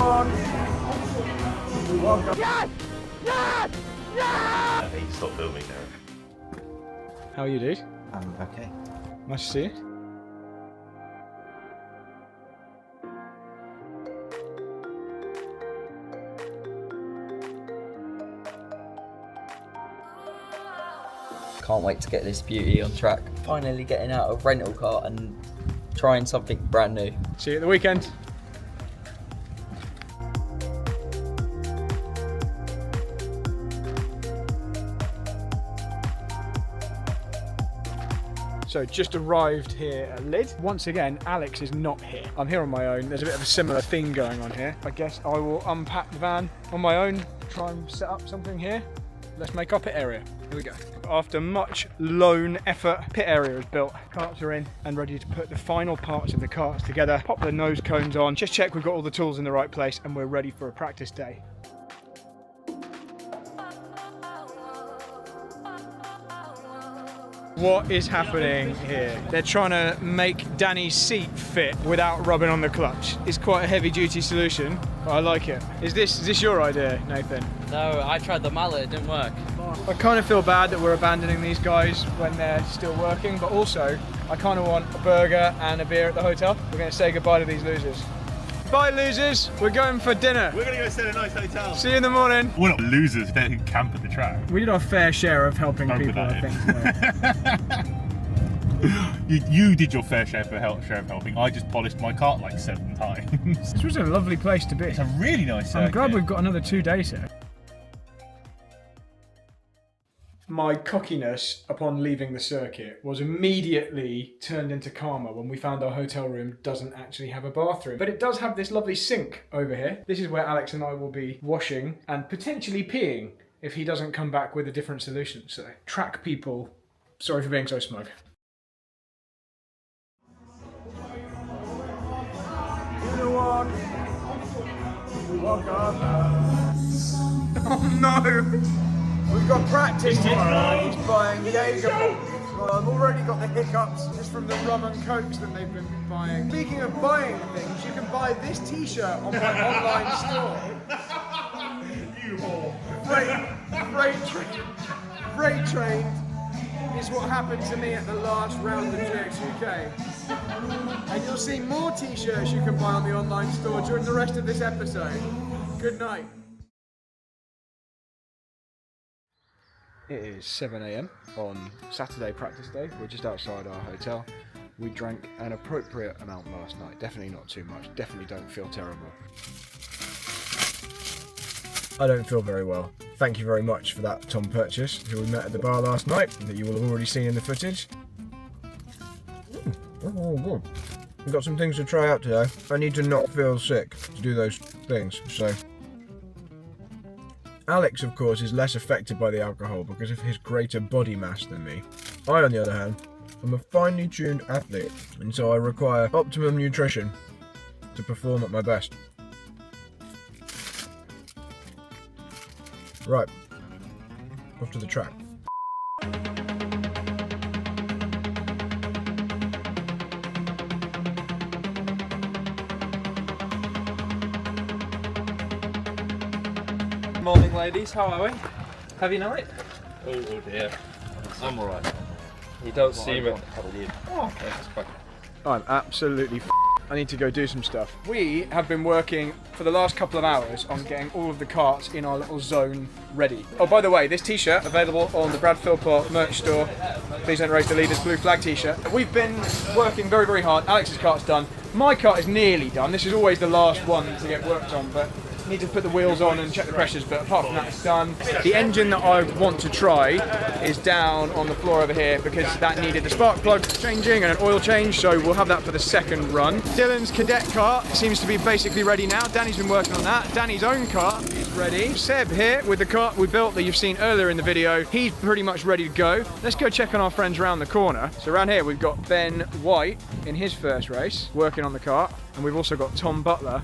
Anyone? Welcome. Yes! Yes! Yes! Hey, stop filming now. How are you, dude? Okay. Nice to see you. Can't wait to get this beauty on track. Finally getting out of rental car and trying something brand new. See you at the weekend. So just arrived here at Lydd. Once again, Alex is not here. I'm here on my own. There's a bit of a similar thing going on here. I guess I will unpack the van on my own, try and set up something here. Let's make our pit area. Here we go. After much lone effort, pit area is built. Carts are in and ready to put the final parts of the carts together. Pop the nose cones on, just check we've got all the tools in the right place and we're ready for a practice day. What is happening here? They're trying to make Danny's seat fit without rubbing on the clutch. It's quite a heavy duty solution, but I like it. Is this your idea, Nathan? No, I tried the mallet, it didn't work. I kind of feel bad that we're abandoning these guys when they're still working, but also I kind of want a burger and a beer at the hotel. We're going to say goodbye to these losers. Bye losers, we're going for dinner. We're gonna go stay at a nice hotel. See you in the morning. We're not losers who camp at the track. We did our fair share of helping people, I think, today. You did your fair share of helping. I just polished my cart like 7 times. This was a lovely place to be. It's a really nice circuit. I'm glad we've got another 2 days here. My cockiness upon leaving the circuit was immediately turned into karma when we found our hotel room doesn't actually have a bathroom. But it does have this lovely sink over here. This is where Alex and I will be washing and potentially peeing if he doesn't come back with a different solution. So, track people, sorry for being so smug. Anyone? Welcome. Oh no! We've got practice tomorrow. He's buying Jaeger bombs. Well, I've already got the hiccups just from the rum and cokes that they've been buying. Speaking of buying things, you can buy this t-shirt on my online store. You whore. Freight train is what happened to me at the last round of GXUK. And you'll see more t-shirts you can buy on the online store during the rest of this episode. Good night. It is 7 AM on Saturday practice day. We're just outside our hotel. We drank an appropriate amount last night. Definitely not too much. Definitely don't feel terrible. I don't feel very well. Thank you very much for that, Tom Purchase, who we met at the bar last night, that you will have already seen in the footage. Oh, good. We've got some things to try out today. I need to not feel sick to do those things, so... Alex, of course, is less affected by the alcohol because of his greater body mass than me. I, on the other hand, am a finely tuned athlete, and so I require optimum nutrition to perform at my best. Right, off to the track. Morning ladies, how are we? Heavy night? Oh dear. I'm alright. You don't seem it. Oh, okay, that's quite. I'm absolutely I need to go do some stuff. We have been working for the last couple of hours on getting all of the carts in our little zone ready. Oh, by the way, this t-shirt available on the Brad Philpot merch store. Please don't raise the leader's blue flag t-shirt. We've been working very, very hard. Alex's cart's done. My cart is nearly done. This is always the last one to get worked on, but need to put the wheels on and check the pressures, but apart from that, it's done. The engine that I want to try is down on the floor over here because that needed the spark plug changing and an oil change, so we'll have that for the second run. Dylan's cadet cart seems to be basically ready now. Danny's been working on that. Danny's own cart is ready. Seb here with the cart we built that you've seen earlier in the video. He's pretty much ready to go. Let's go check on our friends around the corner. So around here we've got Ben White in his first race working on the cart, and we've also got Tom Butler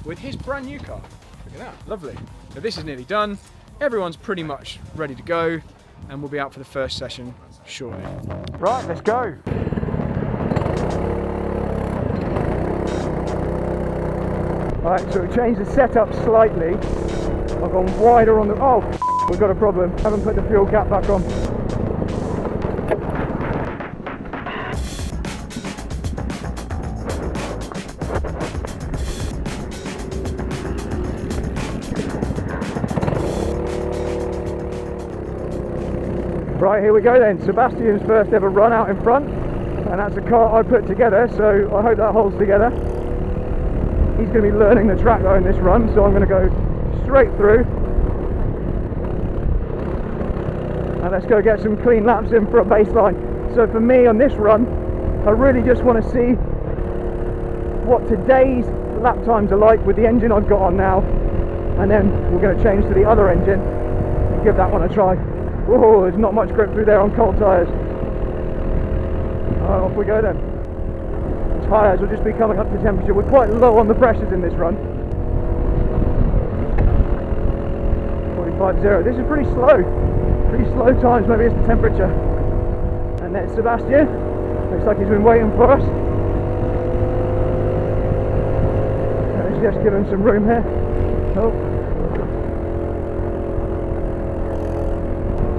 with his brand new car. Look at that, lovely. So this is nearly done. Everyone's pretty much ready to go, and we'll be out for the first session shortly. Right, let's go. Alright, so we changed the setup slightly. I've gone wider on the... Oh, we've got a problem. Haven't put the fuel cap back on. Right, here we go then. Sebastian's first ever run out in front, and that's a kart I put together, so I hope that holds together. He's going to be learning the track though in this run, so I'm going to go straight through. And let's go get some clean laps in for a baseline. So for me on this run, I really just want to see what today's lap times are like with the engine I've got on now, and then we're going to change to the other engine and give that one a try. Oh, there's not much grip through there on cold tyres. Off we go then. Tyres will just be coming up to temperature. We're quite low on the pressures in this run. 45.0. This is pretty slow. Pretty slow times, maybe it's the temperature. And then Sebastian. Looks like he's been waiting for us. Let's just give him some room here. Oh.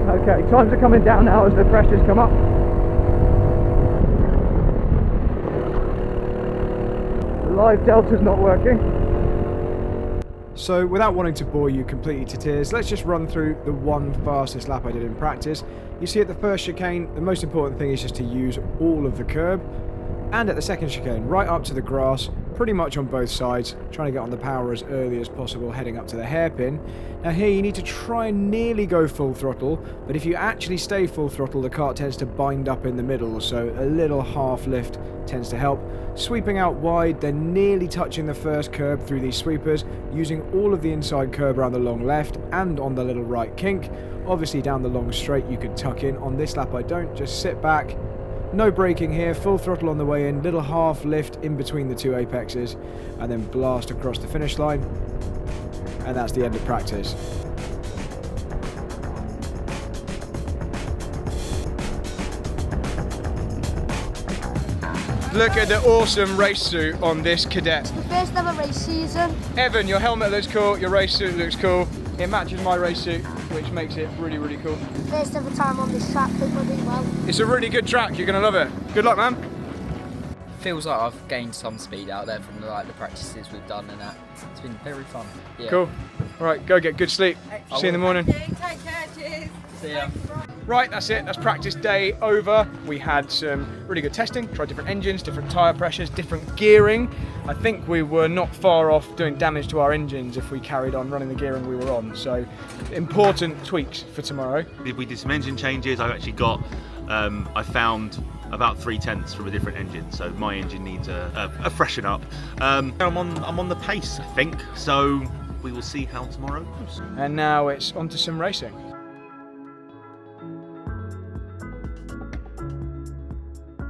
Okay, times are coming down now as the pressures come up. The live delta's not working. So without wanting to bore you completely to tears, let's just run through the one fastest lap I did in practice. You see at the first chicane, the most important thing is just to use all of the curb. And at the second chicane, right up to the grass, pretty much on both sides, trying to get on the power as early as possible, heading up to the hairpin. Now here you need to try and nearly go full throttle, but if you actually stay full throttle, the kart tends to bind up in the middle, so a little half lift tends to help. Sweeping out wide, then nearly touching the first curb through these sweepers, using all of the inside curb around the long left and on the little right kink. Obviously down the long straight you could tuck in. On this lap I don't, just sit back. No braking here, full throttle on the way in, little half lift in between the two apexes, and then blast across the finish line. And that's the end of practice. Look at the awesome race suit on this cadet. It's the first ever race season. Evan, your helmet looks cool, your race suit looks cool. It matches my race suit, which makes it really, really cool. First ever time on this track, think we're doing well. It's a really good track, you're going to love it. Good luck, man. Feels like I've gained some speed out there from the practices we've done, and that it's been very fun. Yeah. Cool. All right, go get good sleep. See you in the morning. Take care, cheers. See ya. Right, that's it. That's practice day over. We had some really good testing, tried different engines, different tyre pressures, different gearing. I think we were not far off doing damage to our engines if we carried on running the gearing we were on. So, important tweaks for tomorrow. We did some engine changes. I've actually got, I found about 3/10 from a different engine, so my engine needs a freshen up. I'm on the pace, I think, so we will see how tomorrow goes. And now it's on to some racing.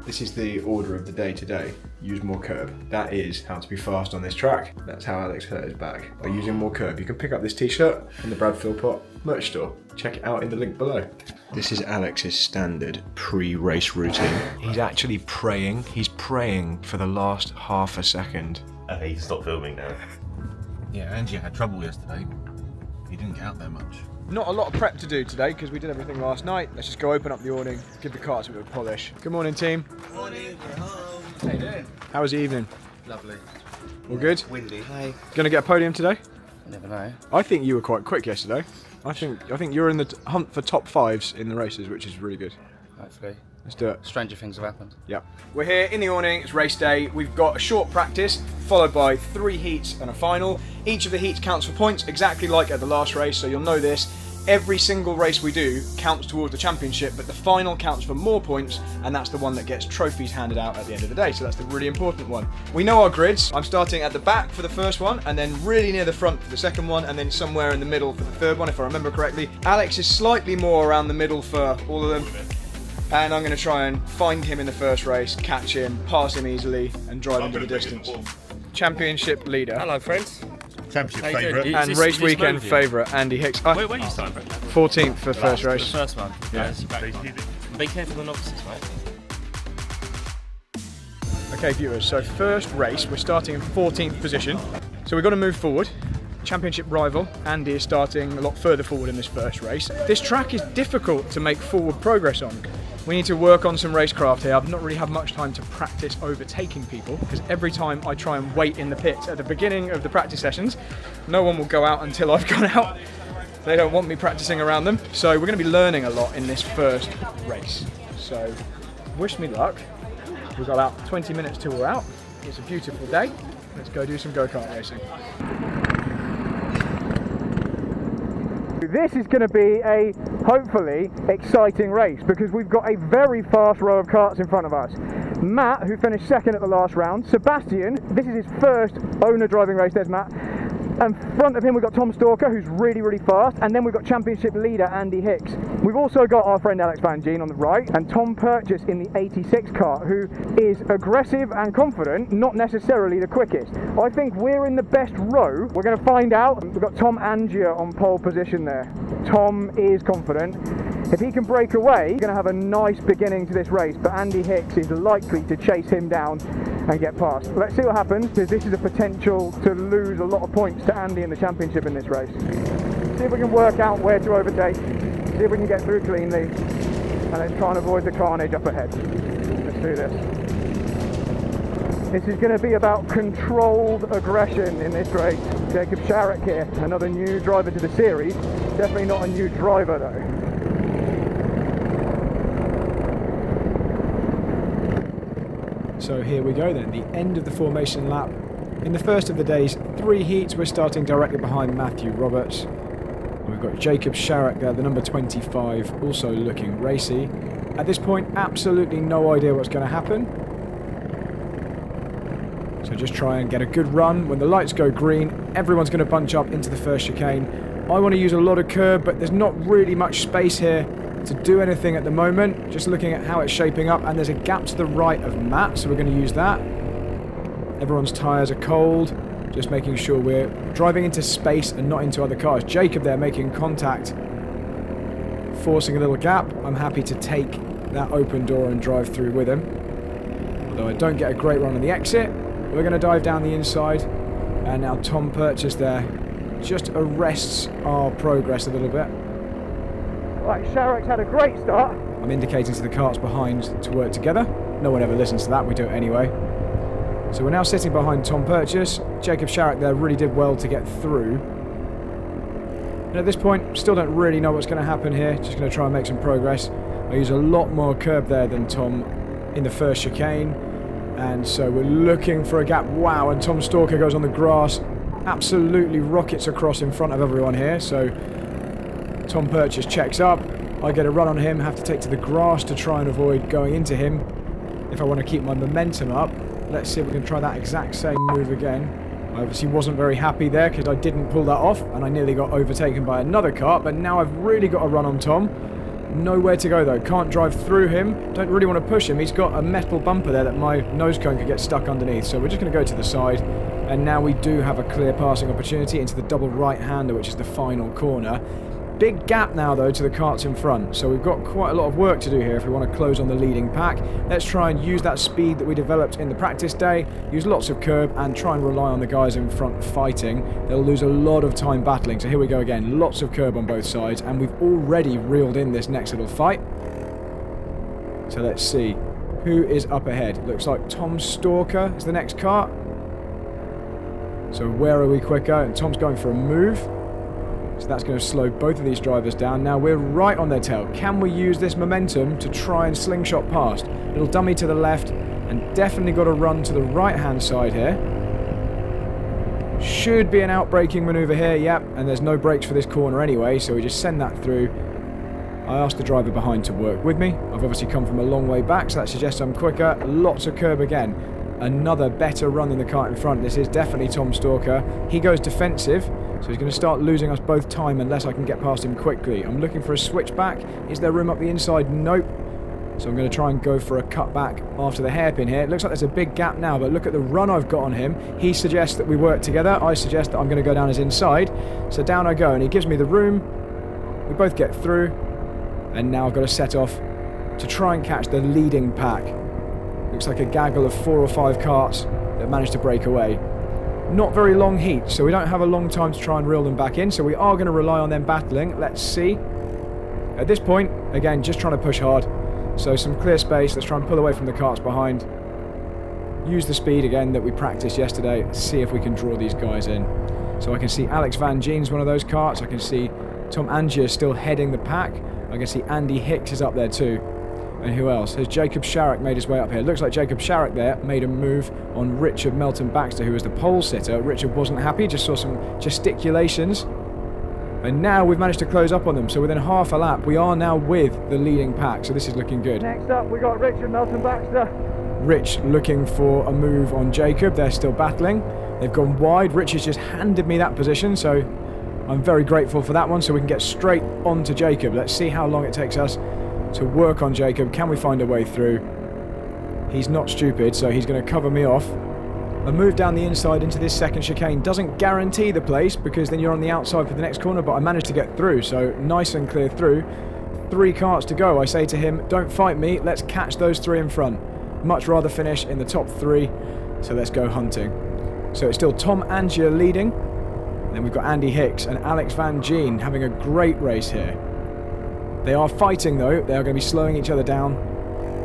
This is the order of the day today. Use more curb. That is how to be fast on this track. That's how Alex hurt his back, by using more curb. You can pick up this t-shirt from the Brad Philpot merch store. Check it out in the link below. This is Alex's standard pre-race routine. He's actually praying. He's praying for the last half a second. Okay, you can stop filming now. Yeah, Angie had trouble yesterday. He didn't get out there much. Not a lot of prep to do today because we did everything last night. Let's just go open up the awning, give the karts a bit of polish. Good morning, team. Morning, we're home. How you doing? How was the evening? Lovely. All good? Windy. Hi. Gonna get a podium today? I never know. I think you were quite quick yesterday. I think you're in the hunt for top fives in the races, which is really good. Hopefully. Let's do it. Stranger things have happened. Yeah. We're here in the awning, it's race day. We've got a short practice, followed by 3 heats and a final. Each of the heats counts for points, exactly like at the last race, so you'll know this. Every single race we do counts towards the championship, but the final counts for more points, and that's the one that gets trophies handed out at the end of the day, so that's the really important one. We know our grids. I'm starting at the back for the first one, and then really near the front for the second one, and then somewhere in the middle for the third one, if I remember correctly. Alex is slightly more around the middle for all of them, and I'm going to try and find him in the first race, catch him, pass him easily, and drive him to the distance. Championship leader. Hello, friends. Championship How you doing? favourite. And race weekend favourite, Andy Hicks. Where are you starting? 14th for first The race. first one. Yeah. That's your back line. Be careful of the novices, mate. Okay, viewers, so first race, we're starting in 14th position. So we've got to move forward. Championship rival Andy is starting a lot further forward in this first race. This track is difficult to make forward progress on. We need to work on some racecraft here. I've not really had much time to practice overtaking people because every time I try and wait in the pits at the beginning of the practice sessions, no one will go out until I've gone out. They don't want me practicing around them. So we're going to be learning a lot in this first race. So wish me luck. We've got about 20 minutes till we're out. It's a beautiful day. Let's go do some go-kart racing. This is going to be a, hopefully, exciting race because we've got a very fast row of karts in front of us. Matt, who finished second at the last round. Sebastian, this is his first owner driving race. There's Matt. And in front of him we've got Tom Stalker, who's really, really fast. And then we've got championship leader Andy Hicks. We've also got our friend Alex Van Gien on the right and Tom Purchase in the 86 kart, who is aggressive and confident, not necessarily the quickest. I think we're in the best row. We're going to find out. We've got Tom Angier on pole position there. Tom is confident. If he can break away, we're going to have a nice beginning to this race, but Andy Hicks is likely to chase him down and get past. Let's see what happens, because this is a potential to lose a lot of points to Andy in the championship in this race. See if we can work out where to overtake, see if we can get through cleanly, and then try and avoid the carnage up ahead. Let's do this. This is going to be about controlled aggression in this race. Jacob Sharrock here, another new driver to the series. Definitely not a new driver though. So here we go then, the end of the formation lap. In the first of the day's 3 heats, we're starting directly behind Matthew Roberts. And we've got Jacob Sharrock there, the number 25, also looking racy. At this point, absolutely no idea what's going to happen. So just try and get a good run. When the lights go green, everyone's going to bunch up into the first chicane. I want to use a lot of curb, but there's not really much space here to do anything at the moment. Just looking at how it's shaping up, and there's a gap to the right of Matt, so we're going to use that. Everyone's tyres are cold, just making sure we're driving into space and not into other cars. Jacob there making contact, forcing a little gap. I'm happy to take that open door and drive through with him. Although I don't get a great run on the exit, we're going to dive down the inside, and now Tom Purchase there just arrests our progress a little bit. Right, Sharrock's had a great start. I'm indicating to the karts behind to work together. No one ever listens to that, we do it anyway. So we're now sitting behind Tom Purchase. Jacob Sharrock there really did well to get through. And at this point, still don't really know what's going to happen here. Just going to try and make some progress. I use a lot more curb there than Tom in the first chicane. And so we're looking for a gap. Wow, and Tom Stalker goes on the grass. Absolutely rockets across in front of everyone here. So Tom Purchase checks up. I get a run on him, have to take to the grass to try and avoid going into him if I want to keep my momentum up. Let's see if we can try that exact same move again. I obviously wasn't very happy there because I didn't pull that off and I nearly got overtaken by another kart, but now I've really got a run on Tom. Nowhere to go though, can't drive through him, don't really want to push him. He's got a metal bumper there that my nose cone could get stuck underneath, so we're just going to go to the side. And now we do have a clear passing opportunity into the double right-hander, which is the final corner. Big gap now though to the karts in front, so we've got quite a lot of work to do here if we want to close on the leading pack. Let's try and use that speed that we developed in the practice day, use lots of curb and try and rely on the guys in front fighting. They'll lose a lot of time battling, so here we go again, lots of curb on both sides, and we've already reeled in this next little fight. So let's see who is up ahead. Looks like Tom Stalker is the next kart. So where are we quicker? And Tom's going for a move. So that's going to slow both of these drivers down. Now we're right on their tail. Can we use this momentum to try and slingshot past? Little dummy to the left, and definitely got to run to the right-hand side here. Should be an out-braking manoeuvre here, yep, and there's no brakes for this corner anyway, so we just send that through. I asked the driver behind to work with me. I've obviously come from a long way back, so that suggests I'm quicker. Lots of curb again. Another better run than the kart in front. This is definitely Tom Stalker. He goes defensive, so he's going to start losing us both time unless I can get past him quickly. I'm looking for a switchback. Is there room up the inside? Nope. So I'm going to try and go for a cutback after the hairpin here. It looks like there's a big gap now, but look at the run I've got on him. He suggests that we work together. I suggest that I'm going to go down his inside. So down I go, and he gives me the room. We both get through, and now I've got to set off to try and catch the leading pack. Looks like a gaggle of 4 or 5 karts that managed to break away. not very long heat, so we don't have a long time to try and reel them back in, so we are going to rely on them battling. Let's see. At this point, again, just trying to push hard. So some clear space, let's try and pull away from the carts behind. Use the speed again that we practiced yesterday, see if we can draw these guys in. So I can see Alex Van Geen's one of those carts, I can see Tom Angier still heading the pack, I can see Andy Hicks is up there too. And who else? Has Jacob Sharrock made his way up here? It looks like Jacob Sharrock there made a move on Richard Melton Baxter, who was the pole sitter. Richard wasn't happy, just saw some gesticulations. And now we've managed to close up on them. So within half a lap, we are now with the leading pack. So this is looking good. Next up, we got Richard Melton Baxter. Rich looking for a move on Jacob. They're still battling. They've gone wide. Rich has just handed me that position, so I'm very grateful for that one. So we can get straight on to Jacob. Let's see how long it takes us to work on Jacob. Can we find a way through? He's not stupid, so he's going to cover me off. A move down the inside into this second chicane doesn't guarantee the place, because then you're on the outside for the next corner, but I managed to get through, so nice and clear through. 3 carts to go. I say to him, don't fight me, let's catch those 3 in front. Much rather finish in the top 3, so let's go hunting. So it's still Tom Angier leading, and then we've got Andy Hicks and Alex Van Geen having a great race here. They are fighting though, they are going to be slowing each other down.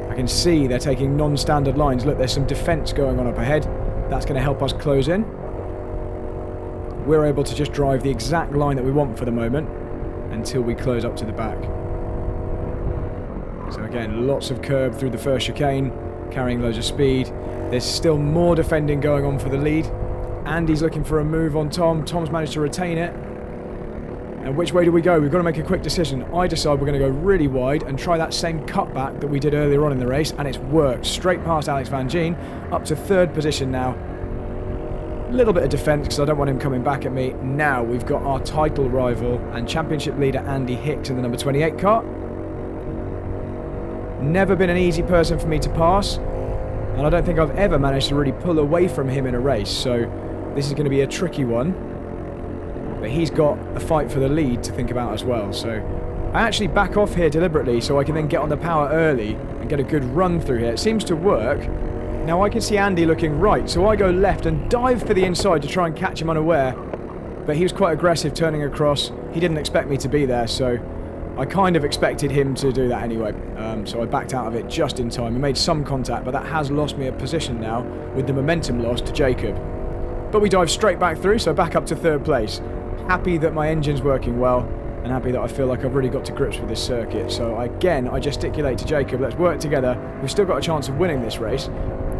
I can see they're taking non-standard lines. Look, there's some defence going on up ahead. That's going to help us close in. We're able to just drive the exact line that we want for the moment until we close up to the back. So again, lots of curb through the first chicane, carrying loads of speed. There's still more defending going on for the lead. Andy's looking for a move on Tom. Tom's managed to retain it. And which way do we go? We've got to make a quick decision. I decide we're going to go really wide and try that same cutback that we did earlier on in the race, and it's worked. Straight past Alex Van Geen, up to 3rd position now. A little bit of defence because I don't want him coming back at me. Now we've got our title rival and championship leader Andy Hicks in the number 28 car. Never been an easy person for me to pass, and I don't think I've ever managed to really pull away from him in a race, so this is going to be a tricky one. But he's got a fight for the lead to think about as well, so I actually back off here deliberately so I can then get on the power early and get a good run through here. It seems to work. Now I can see Andy looking right, so I go left and dive for the inside to try and catch him unaware, but he was quite aggressive turning across. He didn't expect me to be there, so I kind of expected him to do that anyway, so I backed out of it just in time. We made some contact, but that has lost me a position now with the momentum loss to Jacob. But we dive straight back through, so back up to 3rd place. Happy that my engine's working well, and happy that I feel like I've really got to grips with this circuit. So again, I gesticulate to Jacob, let's work together. We've still got a chance of winning this race.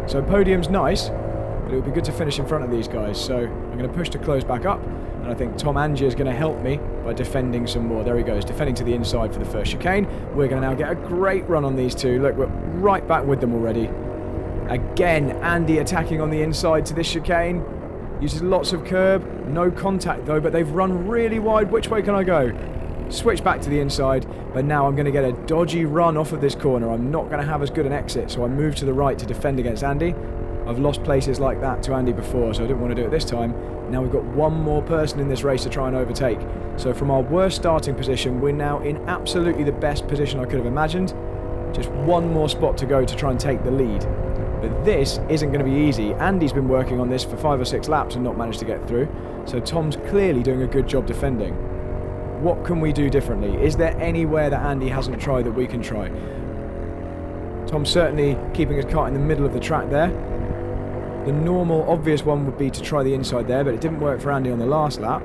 So podium's nice, but it would be good to finish in front of these guys. So I'm going to push to close back up, and I think Tom Angier is going to help me by defending some more. There he goes, defending to the inside for the first chicane. We're going to now get a great run on these two. Look, we're right back with them already. Again, Andy attacking on the inside to this chicane. Uses lots of curb, no contact though, but they've run really wide. Which way can I go? Switch back to the inside, but now I'm going to get a dodgy run off of this corner. I'm not going to have as good an exit, so I move to the right to defend against Andy. I've lost places like that to Andy before, so I didn't want to do it this time. Now we've got one more person in this race to try and overtake. So from our worst starting position, we're now in absolutely the best position I could have imagined. Just one more spot to go to try and take the lead. But this isn't going to be easy. Andy's been working on this for 5 or 6 laps and not managed to get through. So Tom's clearly doing a good job defending. What can we do differently? Is there anywhere that Andy hasn't tried that we can try? Tom's certainly keeping his car in the middle of the track there. The normal, obvious one would be to try the inside there, but it didn't work for Andy on the last lap.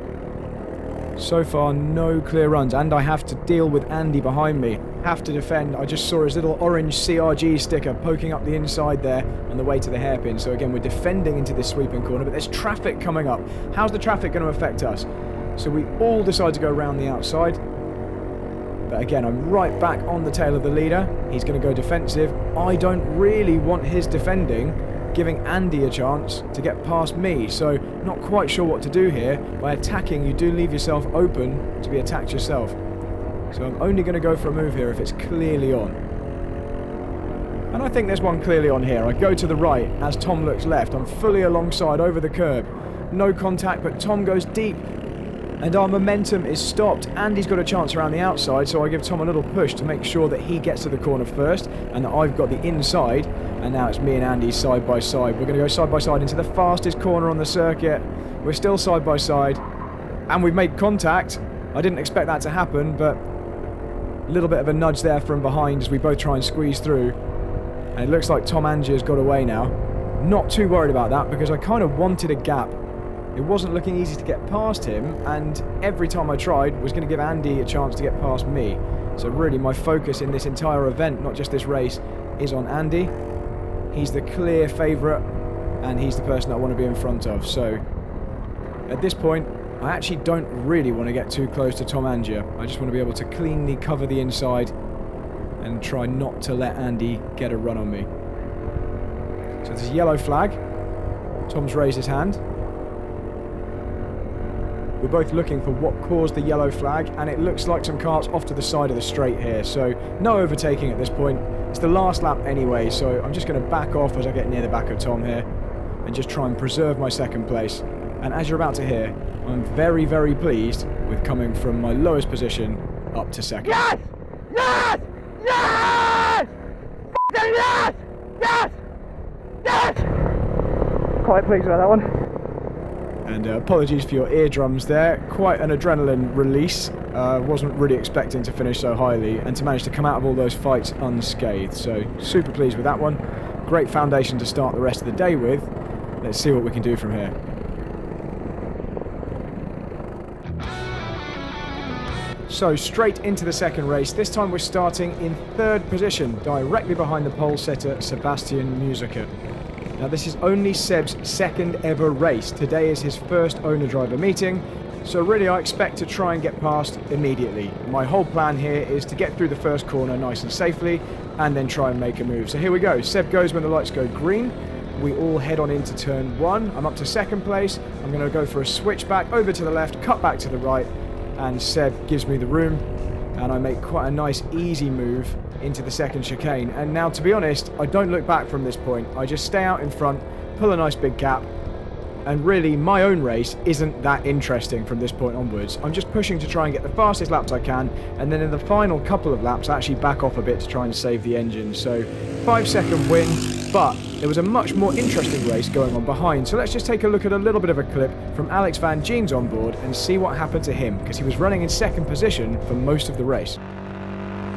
So far, no clear runs, and I have to deal with Andy behind me. Have to defend. I just saw his little orange CRG sticker poking up the inside there on the way to the hairpin. So again, we're defending into this sweeping corner, but there's traffic coming up. How's the traffic going to affect us? So we all decide to go around the outside. But again, I'm right back on the tail of the leader. He's going to go defensive. I don't really want his defending giving Andy a chance to get past me, so not quite sure what to do here. By attacking, you do leave yourself open to be attacked yourself. So I'm only going to go for a move here if it's clearly on. And I think there's one clearly on here. I go to the right as Tom looks left. I'm fully alongside over the curb. No contact, but Tom goes deep. And our momentum is stopped. Andy's got a chance around the outside, so I give Tom a little push to make sure that he gets to the corner first and that I've got the inside. And now it's me and Andy side by side. We're going to go side by side into the fastest corner on the circuit. We're still side by side. And we've made contact. I didn't expect that to happen, but a little bit of a nudge there from behind as we both try and squeeze through. And it looks like Tom Angier's got away now. Not too worried about that because I kind of wanted a gap. It wasn't looking easy to get past him, and every time I tried was going to give Andy a chance to get past me. So really my focus in this entire event, not just this race, is on Andy. He's the clear favourite, and he's the person I want to be in front of. So at this point, I actually don't really want to get too close to Tom Angier. I just want to be able to cleanly cover the inside and try not to let Andy get a run on me. So there's a yellow flag. Tom's raised his hand. We're both looking for what caused the yellow flag, and it looks like some carts off to the side of the straight here, so no overtaking at this point. It's the last lap anyway, so I'm just going to back off as I get near the back of Tom here and just try and preserve my second place. And as you're about to hear, I'm very, very pleased with coming from my lowest position up to second. Yes! Yes! Yes! Yes! Yes! Yes! Quite pleased with that one. And apologies for your eardrums there. Quite an adrenaline release. Wasn't really expecting to finish so highly and to manage to come out of all those fights unscathed. So super pleased with that one. Great foundation to start the rest of the day with. Let's see what we can do from here. So straight into the second race. This time we're starting in third position, directly behind the pole setter Sebastian Musiker. Now this is only Seb's second ever race. Today is his first owner-driver meeting, so really I expect to try and get past immediately. My whole plan here is to get through the first corner nice and safely, and then try and make a move. So here we go. Seb goes when the lights go green. We all head on into turn one. I'm up to second place. I'm going to go for a switchback over to the left, cut back to the right, and Seb gives me the room, and I make quite a nice easy move into the second chicane. And now, to be honest, I don't look back from this point. I just stay out in front, pull a nice big gap, and really my own race isn't that interesting from this point onwards. I'm just pushing to try and get the fastest laps I can, and then in the final couple of laps I actually back off a bit to try and save the engine. So 5-second win, but there was a much more interesting race going on behind. So let's just take a look at a little bit of a clip from Alex Van Geen's onboard and see what happened to him, because he was running in second position for most of the race.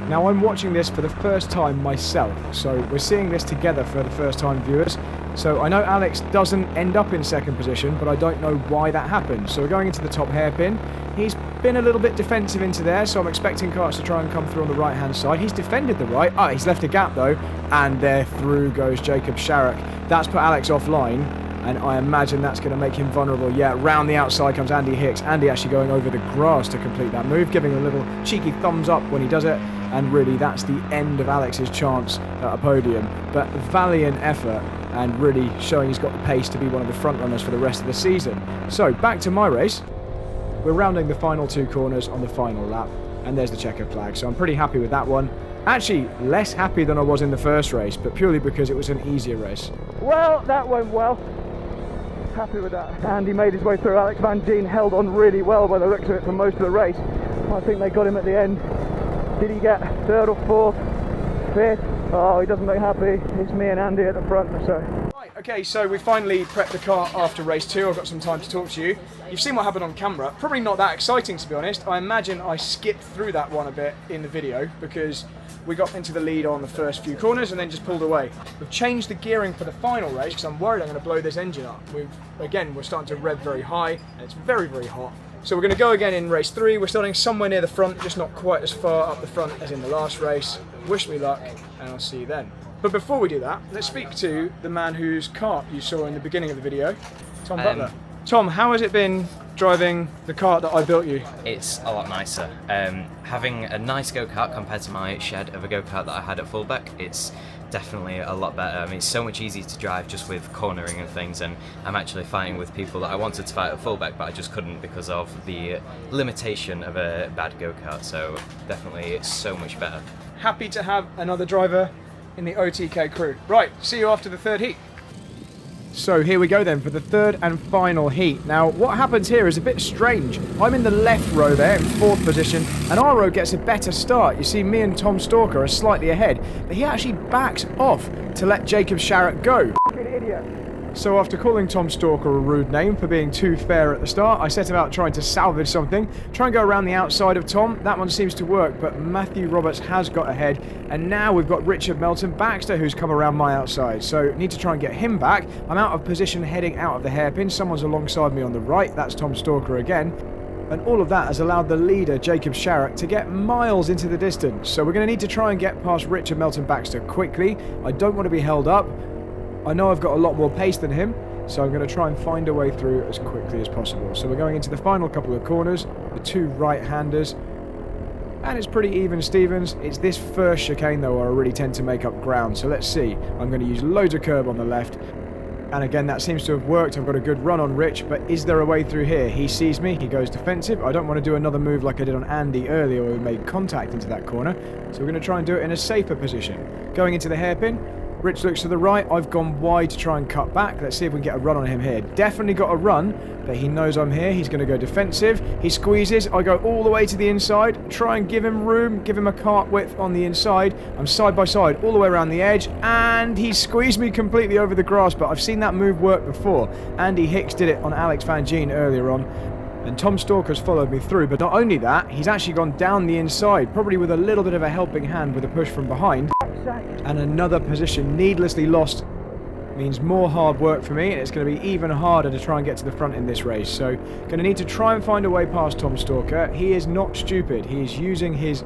Now I'm watching this for the first time myself, so we're seeing this together for the first time viewers. So I know Alex doesn't end up in second position, but I don't know why that happened. So we're going into the top hairpin. He's been a little bit defensive into there, so I'm expecting carts to try and come through on the right hand side. He's defended the right. He's left a gap though, and there through goes GXUK. That's put Alex offline, and I imagine that's going to make him vulnerable. Yeah, round the outside comes Andy Hicks. Andy actually going over the grass to complete that move, giving a little cheeky thumbs up when he does it. And really that's the end of Alex's chance at a podium. But valiant effort, and really showing he's got the pace to be one of the front runners for the rest of the season. So back to my race. We're rounding the final two corners on the final lap, and there's the checkered flag. So I'm pretty happy with that one. Actually, less happy than I was in the first race, but purely because it was an easier race. Well, that went well. Happy with that. Andy made his way through. Alex Van Geen held on really well by the looks of it for most of the race. I think they got him at the end. Did he get third or fourth? Fifth? Oh, he doesn't look happy. It's me and Andy at the front, so. Right, okay, so we finally prepped the car after race two. I've got some time to talk to you. You've seen what happened on camera. Probably not that exciting, to be honest. I imagine I skipped through that one a bit in the video because we got into the lead on the first few corners and then just pulled away. We've changed the gearing for the final race because I'm worried I'm going to blow this engine up. We're starting to rev very high, and it's very, very hot. So we're going to go again in race three. We're starting somewhere near the front, just not quite as far up the front as in the last race. Wish me luck, and I'll see you then. But before we do that, let's speak to the man whose kart you saw in the beginning of the video, Tom Butler. Tom, how has it been driving the kart that I built you? It's a lot nicer. Having a nice go-kart compared to my shed of a go-kart that I had at Fullback, it's definitely a lot better. I mean, it's so much easier to drive just with cornering and things, and I'm actually fighting with people that I wanted to fight at Fullback, but I just couldn't because of the limitation of a bad go-kart, so definitely it's so much better. Happy to have another driver in the OTK crew. Right, see you after the third heat. So here we go then for the third and final heat. Now what happens here is a bit strange. I'm in the left row there in 4th position and our row gets a better start. You see me and Tom Stalker are slightly ahead, but he actually backs off to let Jacob Sharrock go. So after calling Tom Stalker a rude name for being too fair at the start, I set about trying to salvage something, try and go around the outside of Tom. That one seems to work, but Matthew Roberts has got ahead, and now we've got Richard Melton Baxter who's come around my outside, so need to try and get him back. I'm out of position heading out of the hairpin. Someone's alongside me on the right, that's Tom Stalker again. And all of that has allowed the leader, Jacob Sharrock, to get miles into the distance. So we're going to need to try and get past Richard Melton Baxter quickly. I don't want to be held up. I know I've got a lot more pace than him, so I'm going to try and find a way through as quickly as possible. So we're going into the final couple of corners, the 2 right-handers, and it's pretty even Stevens. It's this first chicane though where I really tend to make up ground, so let's see. I'm going to use loads of curb on the left, and again that seems to have worked. I've got a good run on Rich, but is there a way through here? He sees me, he goes defensive. I don't want to do another move like I did on Andy earlier where we made contact into that corner, so we're going to try and do it in a safer position. Going into the hairpin, Rich looks to the right, I've gone wide to try and cut back. Let's see if we can get a run on him here. Definitely got a run, but he knows I'm here. He's going to go defensive. He squeezes. I go all the way to the inside, try and give him room, give him a cart width on the inside. I'm side by side all the way around the edge, and he squeezed me completely over the grass, but I've seen that move work before. Andy Hicks did it on Alex Van Gien earlier on. And Tom Stalker's followed me through, but not only that, he's actually gone down the inside, probably with a little bit of a helping hand with a push from behind. And another position needlessly lost means more hard work for me, and it's going to be even harder to try and get to the front in this race. So going to need to try and find a way past Tom Stalker. He is not stupid. He is using his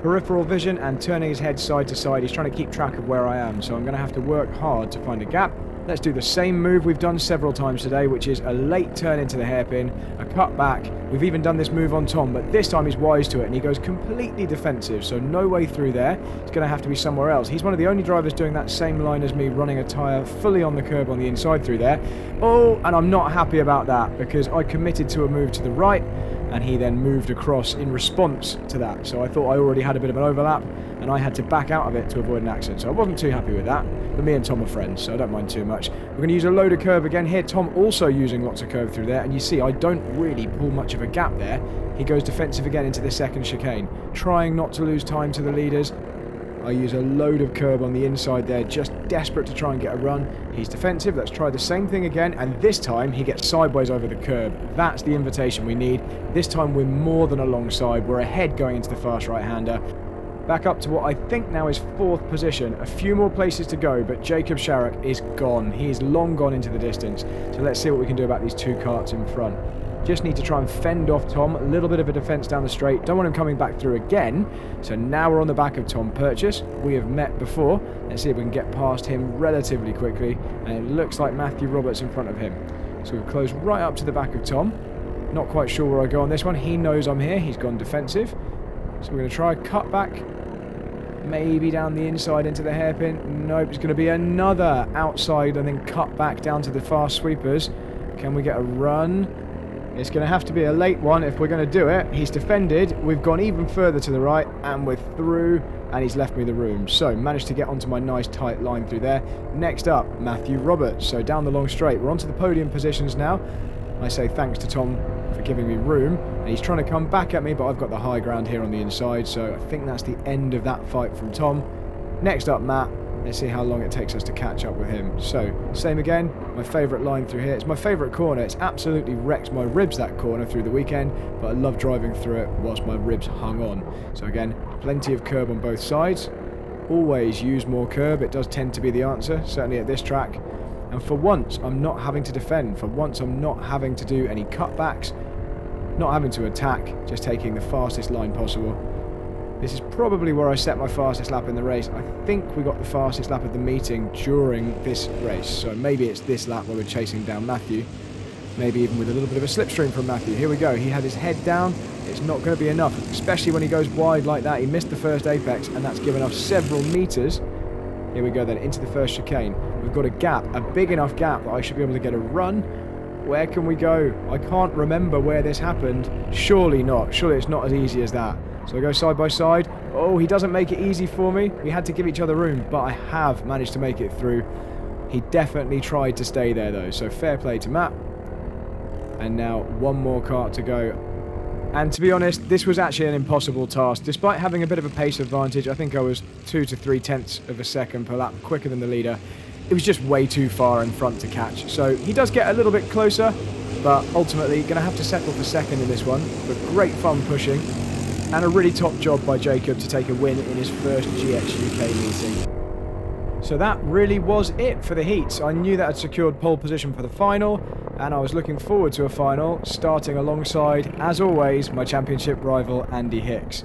peripheral vision and turning his head side to side. He's trying to keep track of where I am, so I'm going to have to work hard to find a gap. Let's do the same move we've done several times today, which is a late turn into the hairpin, a cut back. We've even done this move on Tom, but this time he's wise to it and he goes completely defensive, so no way through there. It's going to have to be somewhere else. He's one of the only drivers doing that same line as me, running a tyre fully on the curb on the inside through there. Oh, and I'm not happy about that because I committed to a move to the right and he then moved across in response to that. So I thought I already had a bit of an overlap and I had to back out of it to avoid an accident. So I wasn't too happy with that. But me and Tom are friends, so I don't mind too much. We're going to use a load of curb again here. Tom also using lots of curb through there. And you see, I don't really pull much of a gap there. He goes defensive again into the second chicane, trying not to lose time to the leaders. I use a load of curb on the inside there, just desperate to try and get a run. He's defensive. Let's try the same thing again, and this time he gets sideways over the curb. That's the invitation we need. This time we're more than alongside. We're ahead going into the fast right-hander. Back up to what I think now is 4th position. A few more places to go, but Jacob Sharrock is gone. He's long gone into the distance. So let's see what we can do about these 2 carts in front. Just need to try and fend off Tom. A little bit of a defence down the straight. Don't want him coming back through again. So now we're on the back of Tom Purchase. We have met before. Let's see if we can get past him relatively quickly. And it looks like Matthew Roberts in front of him. So we've closed right up to the back of Tom. Not quite sure where I go on this one. He knows I'm here. He's gone defensive. So we're going to try a cut back. Maybe down the inside into the hairpin. Nope, it's going to be another outside and then cut back down to the fast sweepers. Can we get a run? It's going to have to be a late one if we're going to do it. He's defended. We've gone even further to the right and we're through and he's left me the room. So managed to get onto my nice tight line through there. Next up, Matthew Roberts. So down the long straight. We're onto the podium positions now. I say thanks to Tom for giving me room, and he's trying to come back at me, but I've got the high ground here on the inside, so I think that's the end of that fight from Tom. Next up, Matt. Let's see how long it takes us to catch up with him. So, same again, my favourite line through here. It's my favourite corner. It's absolutely wrecked my ribs, that corner, through the weekend, but I love driving through it whilst my ribs hung on. So again, plenty of curb on both sides. Always use more curb. It does tend to be the answer, certainly at this track. And for once, I'm not having to defend. For once, I'm not having to do any cutbacks, not having to attack, just taking the fastest line possible. This is probably where I set my fastest lap in the race. I think we got the fastest lap of the meeting during this race. So maybe it's this lap where we're chasing down Matthew. Maybe even with a little bit of a slipstream from Matthew. Here we go. He had his head down. It's not going to be enough, especially when he goes wide like that. He missed the first apex, and that's given us several meters. Here we go then, into the first chicane. We've got a gap, a big enough gap that I should be able to get a run. Where can we go? I can't remember where this happened. Surely not. Surely it's not as easy as that. So I go side by side. Oh, he doesn't make it easy for me. We had to give each other room, but I have managed to make it through. He definitely tried to stay there though, so fair play to Matt. And now one more kart to go. And to be honest, this was actually an impossible task. Despite having a bit of a pace advantage, I think I was 2 to 3 tenths of a second per lap quicker than the leader. It was just way too far in front to catch. So he does get a little bit closer, but ultimately going to have to settle for second in this one. But great fun pushing, and a really top job by Jacob to take a win in his first GXUK meeting. So that really was it for the heats. I knew that I'd secured pole position for the final, and I was looking forward to a final, starting alongside, as always, my championship rival Andy Hicks.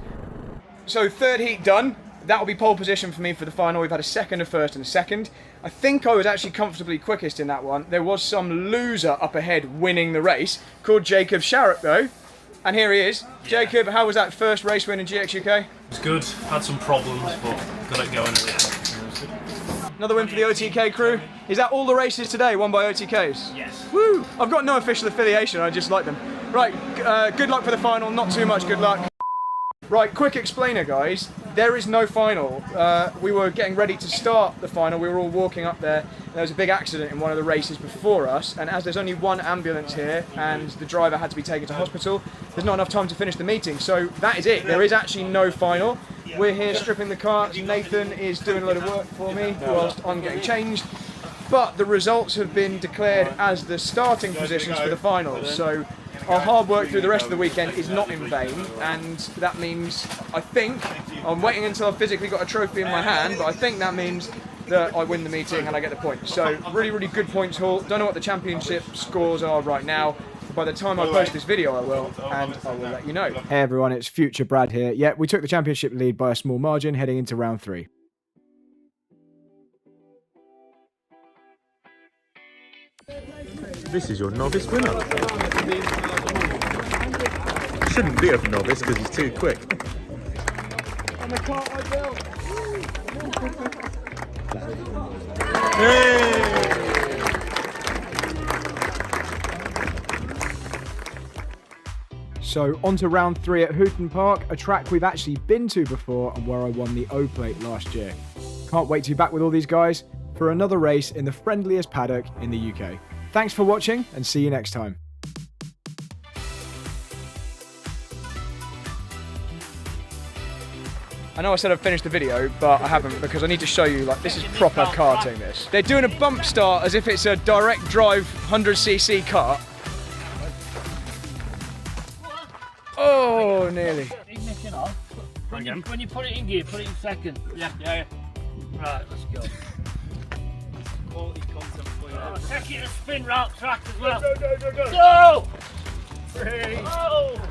So third heat done. That'll be pole position for me for the final. We've had a second, a first and a second. I think I was actually comfortably quickest in that one. There was some loser up ahead winning the race, called Jacob Sharrock though. And here he is. Jacob, how was that first race win in GXUK? It was good. Had some problems, but got it going at the end. Another win for the OTK crew. Is that all the races today won by OTKs? Yes. Woo! I've got no official affiliation, I just like them. Right, good luck for the final, not too much good luck. Right, quick explainer guys. There is no final. We were getting ready to start the final. We were all walking up there. There was a big accident in one of the races before us, and as there's only one ambulance here and the driver had to be taken to hospital, there's not enough time to finish the meeting. So that is it. There is actually no final. We're here stripping the karts. Nathan is doing a lot of work for me whilst I'm getting changed. But the results have been declared as the starting positions for the finals. So our hard work through the rest of the weekend is not in vain, and that means, I think, I'm waiting until I've physically got a trophy in my hand, but I think that means that I win the meeting and I get the points. So really, really good points haul. Don't know what the championship scores are right now. By the time I post this video, I will, and I will let you know. Hey everyone, it's future Brad here. Yeah, we took the championship lead by a small margin heading into round 3. This is your novice winner. Shouldn't be a novice because he's too quick. And the kart I built. So on to round 3 at Houghton Park, a track we've actually been to before and where I won the O Plate last year. Can't wait to be back with all these guys for another race in the friendliest paddock in the UK. Thanks for watching and see you next time. I know I said I'd finished the video, but I haven't because I need to show you, like, this is proper karting this. They're doing a bump start as if it's a direct drive 100cc kart. Oh, nearly. Ignition off. When you put it in gear, put it in second. Yeah. Right, let's go. Quality content for you. Oh, take it to spin route track as well. Go! 3. Oh!